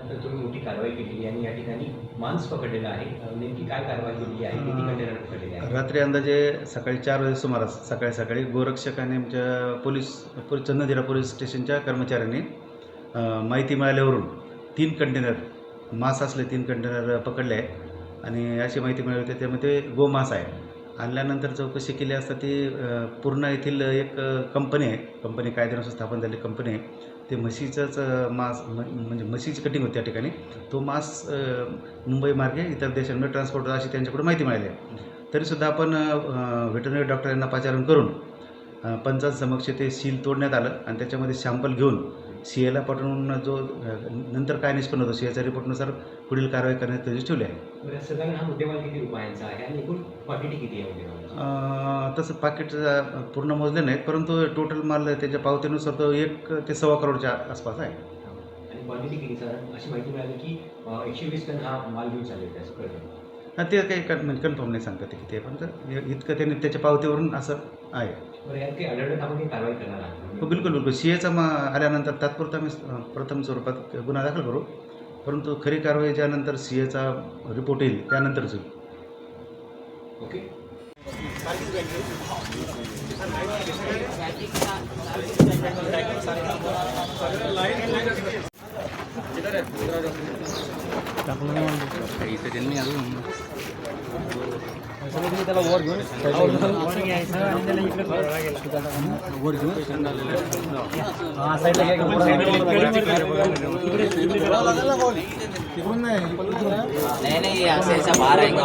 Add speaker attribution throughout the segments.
Speaker 1: त्यानंतर तुम्ही मोठी कारवाई केली आणि या ठिकाणी मांस पकडलेलं आहे. नेमकी काय कारवाई केलेली आहे? किती कंटेनर पकडलेले आहे?
Speaker 2: रात्री अंदाजे सकाळी 4 वाजे सुमारास सकाळी गोरक्षक आणि आमच्या पोलीस चंदनजिरा पोलीस स्टेशनच्या कर्मचाऱ्यांनी माहिती मिळाल्यावरून 3 कंटेनर मांस असले 3 कंटेनर पकडले आहे आणि अशी माहिती मिळाली होती. त्यामध्ये गोमांस आहे. आणल्यानंतर चौकशी केली असता ती पूर्ण येथील एक कंपनी आहे, कंपनी कायद्यानुसार स्थापन झालेली कंपनी आहे. ते म्हशीचंच मांस म्हणजे म्हशीची कटिंग होती त्या ठिकाणी. तो मांस मुंबई मार्गे इतर देशांमध्ये ट्रान्सपोर्ट होतो अशी त्यांच्याकडून माहिती मिळाली आहे. तरीसुद्धा आपण व्हेटरनरी डॉक्टर यांना पाचारण करून पंचांसमक्ष ते सील तोडण्यात आलं आणि त्याच्यामध्ये सॅम्पल घेऊन CAला पाठवून जो नंतर काय निष्पन्न होतो CAच्या रिपोर्टनुसार पुढील कारवाई करण्यात त्याची ठेवली आहे.
Speaker 1: साधारण हा मुद्देमाल किती रुपयांचा आहे आणि एकूण क्वांटिटी किती आहे मुद्देमालाची?
Speaker 2: तसं पाकिट पूर्ण मोजले नाहीत, परंतु टोटल माल त्याच्या पावतीनुसार तो 1 ते सव्वा करोडच्या आसपास आहे.
Speaker 1: आणि क्वांटिटी किती साधारण? अशी माहिती मिळाली की 120 टन हा माल घेऊन चालले त्याचं कळतं.
Speaker 2: ते काही कन्फर्म नाही सांगता ते किती आहे, पण इतकं त्यांनी त्याच्या पावतीवरून असं आहे.
Speaker 1: बरं, यात काही आढळलं आपण काही कारवाई करणार आहात?
Speaker 2: हो, बिलकुल CAचा आल्यानंतर तात्पुरता आम्ही प्रथम स्वरूपात गुन्हा दाखल करू, परंतु खरी कारवाई ज्यानंतर CAचा रिपोर्ट येईल त्यानंतरच होईल.
Speaker 1: ओके.
Speaker 3: त्याला वर घेऊन
Speaker 4: नहीं ऐसा बाहर आएगा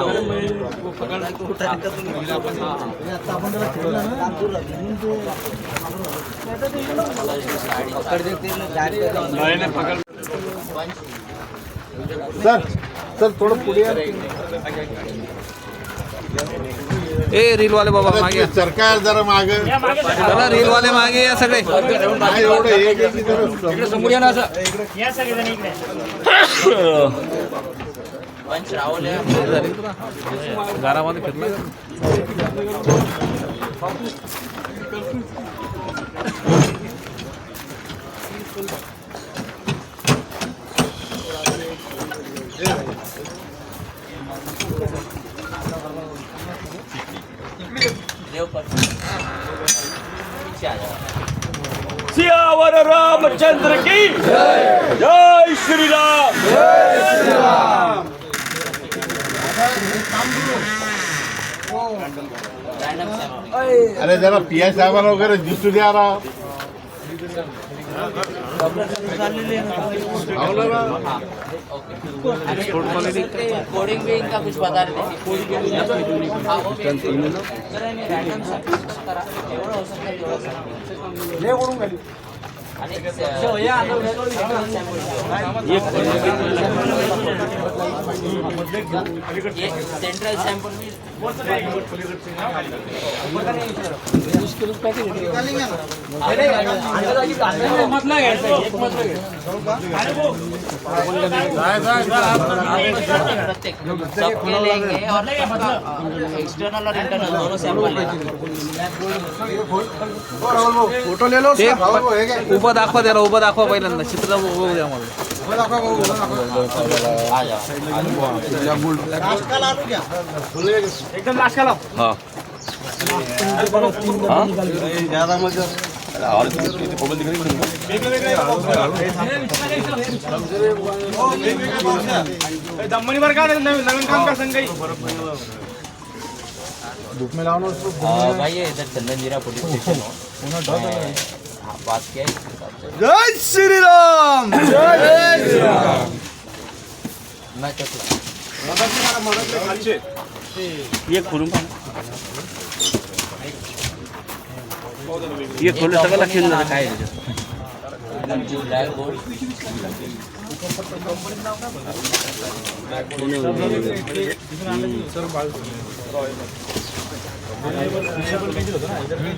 Speaker 3: सर थोडं पुढे
Speaker 5: ए रील वाले बाबा मागे
Speaker 3: सरकार जरा मागे
Speaker 5: चला, रील वाले मागे या सगळे.
Speaker 4: पंच राहुल
Speaker 5: घरामध्ये फिरला.
Speaker 6: सियावर रामचंद्र की जय, जय श्री राम, जय श्री राम.
Speaker 3: अरे जरा PI साहेबांना वगैरे दिसू द्या राव.
Speaker 4: कोडिंग भी इनका कुछ बता रहे थे. सेंट्रल सैंपल प्रत्येक सबके लेंगे और एक्सटर्नल और इंटरनल दोनों सैंपल
Speaker 3: फोटो ले लो.
Speaker 5: उभं दाखवा त्याला, उभं दाखवा पहिल्यांदा, चित्र बघू द्या मला.
Speaker 4: आ जाओ.
Speaker 6: एकदम नाश्ता लाव.
Speaker 5: हा
Speaker 6: दमनी वर का नवीन काम का संघ
Speaker 3: धूप में लाओ.
Speaker 4: भाई इधर चंदनजीरा पुलिस स्टेशन हो. बात किया
Speaker 3: जय श्री राम, जय श्री राम.
Speaker 4: मैं तो
Speaker 6: ये खोलून ये खोलून सगळं लक्ष देणार काय
Speaker 4: ब्लैक बोर्ड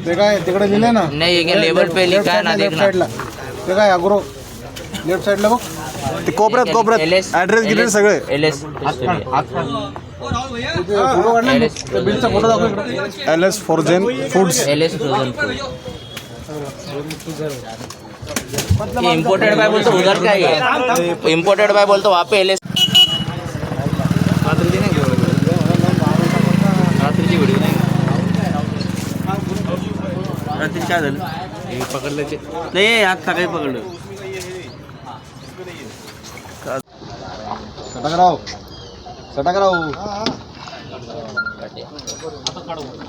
Speaker 3: ते काय तिकडे लिहिले ना.
Speaker 4: नहीं ये लेबल पे लिखा है ना, देखना.
Speaker 3: ते काय अग्रो लेफ्ट साइडला बघ, ते कोपऱ्यात ऍड्रेस गिड्रेस सगळे.
Speaker 4: LS
Speaker 3: फोटो काढला ना, त्या बिलचा फोटो दाखव इकडे. LS frozen foods.
Speaker 4: LS frozen imported bye बोलतो उधर क्या है इम्पोर्टेड बाय बोलतो वहाँ पे LS
Speaker 5: रात्रीची व्हिडिओ नाही रात्री काय झालं हे पकडल्याचे नाही आज सकाळी पकडलं
Speaker 3: सटक राव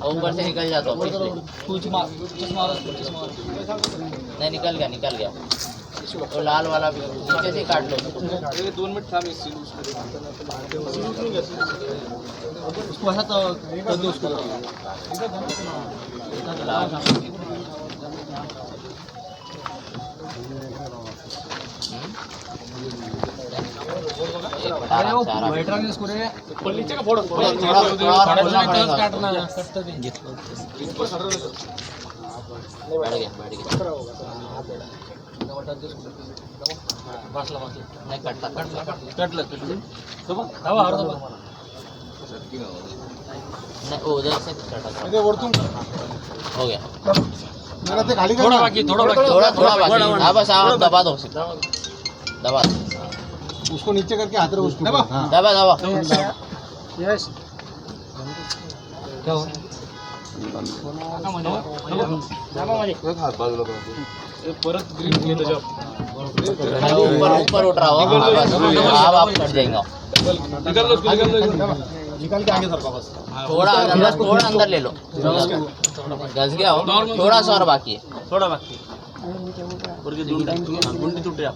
Speaker 4: ऊपर से निकल जाता हूँ नहीं निकल गया वो लाल वाला भी नीचे से काट लो
Speaker 5: 2 मिनिट थांब
Speaker 4: नहीं कटता नहीं उधर से हो गया
Speaker 3: थोड़ा बाकी
Speaker 4: थोड़ा बाकी हाँ बस हाँ दबा दो दबा
Speaker 3: उसको नीचे करके हाथ रखो उसको
Speaker 4: दबा ऊपर उठ रहा हो अब आप कट जाएंगे
Speaker 3: निकाल के आगे सरका बस
Speaker 4: थोड़ा अंदर ले लो घस गया हो थोड़ा सा और बाकी है
Speaker 5: थोडा बाकी गुंडी तुट रहा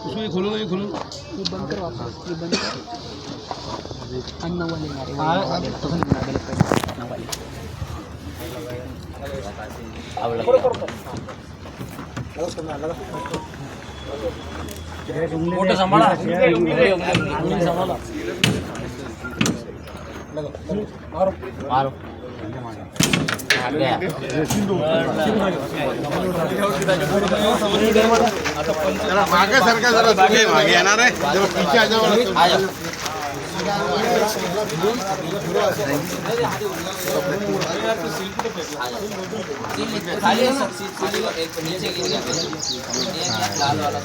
Speaker 3: उसमें खोलो
Speaker 7: ये बंद कर वापस ये बंद कर अन्न वाले मारे तसं नाही म्हणायला पाहिजे अन्न वाले
Speaker 4: अब
Speaker 5: मोठं सांभाळा
Speaker 4: मारो भाग गया
Speaker 3: मागे सरका जरा मागे येणार आहे पीछे आ जाओ
Speaker 4: आ जाओ खाली एक नीचे गिर गया लाल वाला